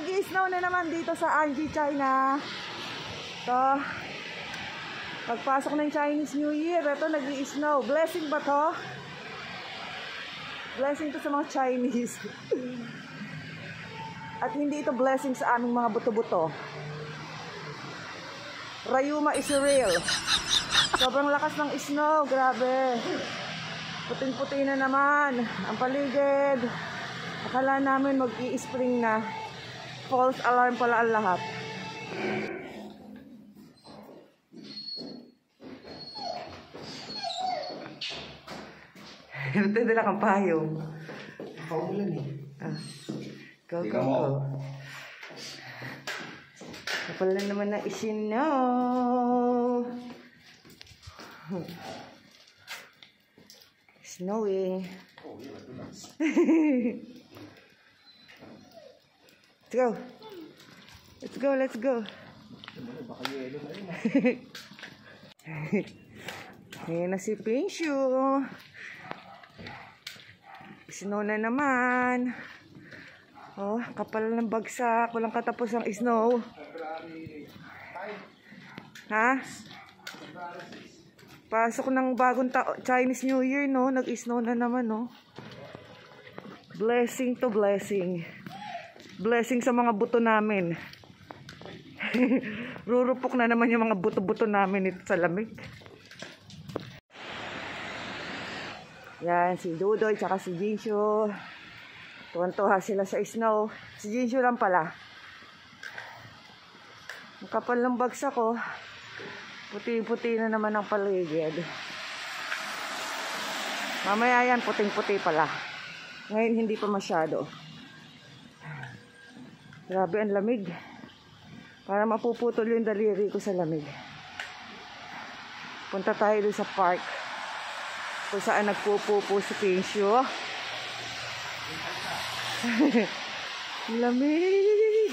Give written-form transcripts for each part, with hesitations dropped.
Nag-i-snow na naman dito sa Anji, China. Ito, pagpasok ng Chinese New Year, ito nag-i-snow. Blessing ba to? Blessing to sa mga Chinese. At hindi ito blessing sa aming mga buto-buto. Rayuma is real. Sobrang lakas ng snow, grabe. Puting-puti na naman ang paligid. Akala namin mag-i-spring na. False alarm pala ang lahat. Ito na kang payong. Paulan eh. Go, go, go. Kapal na naman na isinaw. Snowing. Let's go. Let's go, let's go. Ayan na si Pinshu. Snow na naman. Oh, kapal ng bagsak. Walang katapos ang snow. Ha? Pasok ng bagong Chinese New Year, no? Nag-snow na naman, no? Blessing to blessing. Blessing sa mga buto namin. Rurupok na naman yung mga buto-buto namin ito sa lamig. Yan, si Dudoy tsaka si Jinshu. Tuwan-tuwa sila sa snow. Si Jinshu lang pala. Ang kapal ng bagsak ko. Puti-puti na naman ang paligid. Mamaya yan, puting-puti pala. Ngayon hindi pa masyado. Grabe ang lamig. Para mapuputol yung daliri ko sa lamig. Punta tayo doon sa park. Kung saan nagpupupo si Pinshu. Lamig.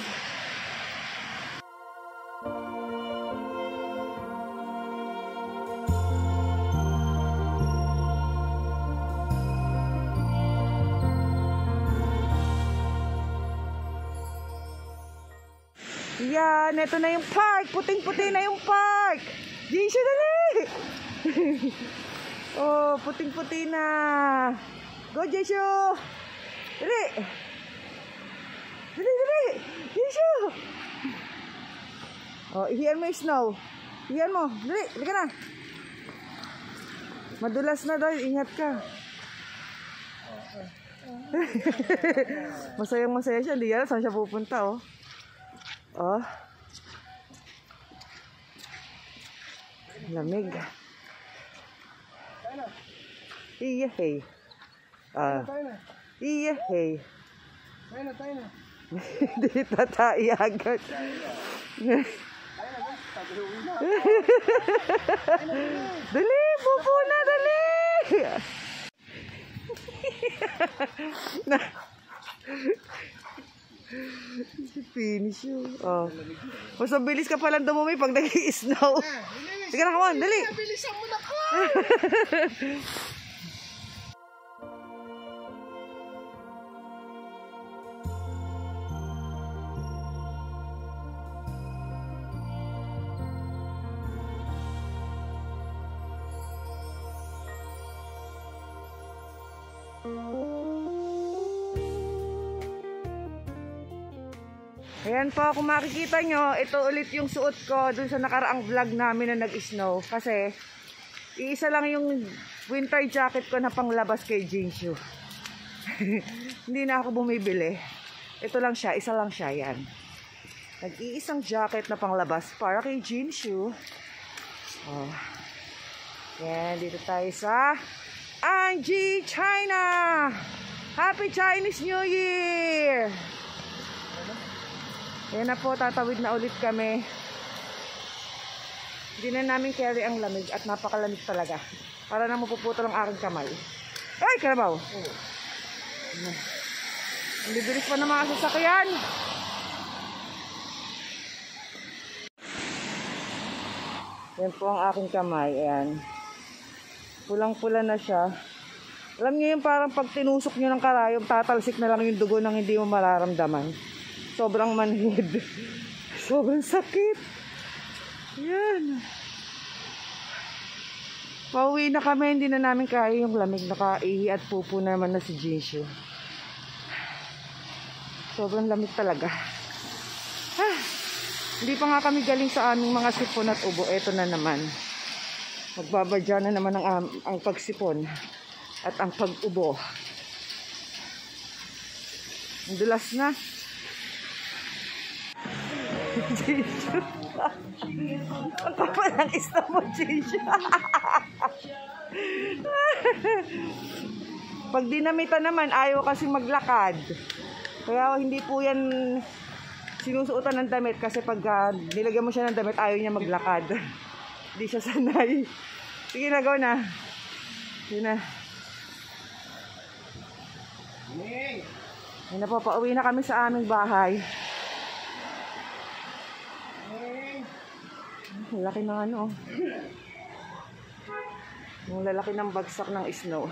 Yan, ito na yung park. Puting-puti na yung park. Jinshu, dali. Oh, puting-puti na. Go, Jinshu. Dali. Dali, dali. Jinshu. Oh, ihiyan mo yung snow. Ihiyan mo. Dali, dali ka na. Madulas na daw. Ingat ka. Masayang-masaya siya. Hindi yan. Saan siya pupunta, oh. Oh. Lamig. Iya, hey. Iya, hey. Tayo na. Hindi tatai agad. Dali, pupo na, dali. Finish you. Oh. Mas mabilis ka palang dumumi pag nag-i-snow. Sige na, come on, dali. Bilisan mo na ka. Ayan po, kung makikita nyo, ito ulit yung suot ko dun sa nakaraang vlog namin na nag-snow. Kasi, iisa lang yung winter jacket ko na panglabas kay Jinshu. Hindi na ako bumibili. Ito lang siya, isa lang siya, yan. Nag-iisang jacket na panglabas para kay Jinshu. Oh. Yan, dito tayo sa Anji, China! Happy Chinese New Year! Yan na po, tatawid na ulit kami. Hindi na namin carry ang lamig at napakalamig talaga. Para na mapuputol ang aking kamay. Ay, karabaw! Ang bibilis pa ng mga sasakyan. Yan po ang aking kamay. Ayan. Pulang-pula na siya. Alam niyo yung parang pag tinusok niyo ng karayom, tatalsik na lang yung dugo nang hindi mo mararamdaman. Sobrang manhid. Sobrang sakit. Yan. Pauwi na kami. Hindi na namin kaya yung lamig. Nakaihi at pupo naman na si Jinshu. Sobrang lamig talaga. Hindi pa nga kami galing sa aming mga sipon at ubo. Eto na naman. Magbabadya na naman ang pagsipon at ang pag-ubo. Ang dulas na. Jinshu. Ang kapal ng isda mo, Jinshu. Pag dinamitan naman, ayaw kasi maglakad. Kaya hindi po yan sinusuotan ng damit kasi pag nilagyan mo siya ng damit, ayaw niya maglakad. Hindi siya sanay. Sige na, go na. Sige na. Yan na po, pauwi na kami sa aming bahay. Laki ng ano. Yung lalaki ng bagsak ng snow.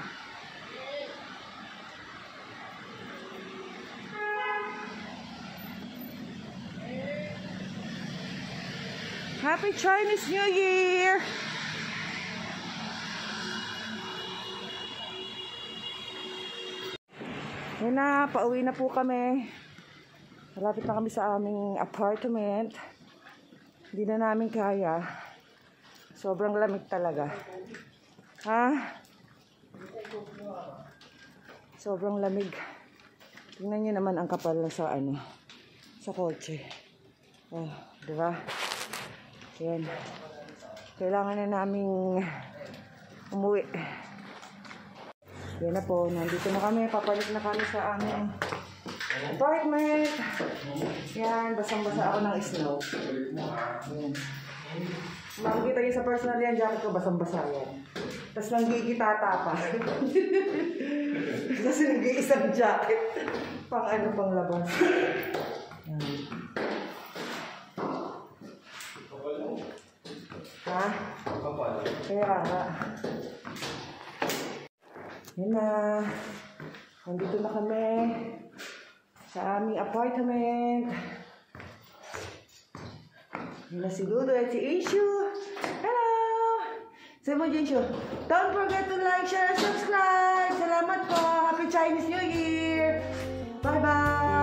Happy Chinese New Year! Yan na, pauwi na po kami. Malapit na kami sa aming apartment. Hindi na namin kaya. Sobrang lamig talaga. Ha? Sobrang lamig. Tingnan nyo naman ang kapal sa ano, sa kotse. Oh, diba? Yan. Kailangan na naming umuwi. Yan na po. Nandito na kami. Papalit na kami sa aming apartment. Yan. Basang-basa ako ng snow. Yan. Makikita niyo sa personal yan. Jacket ko basang-basa yan. Tapos nanggigitata pa. Kasi nag-iisang jacket. Pang ano, pang labas. Yan. Ha? Kaya nga. Yan na. Nandito na kami sa aming apartment. Yan na si Ludo at si Inshu. Hello! Sabi mo, Inshu, don't forget to like, share, and subscribe. Salamat po. Happy Chinese New Year. Bye-bye.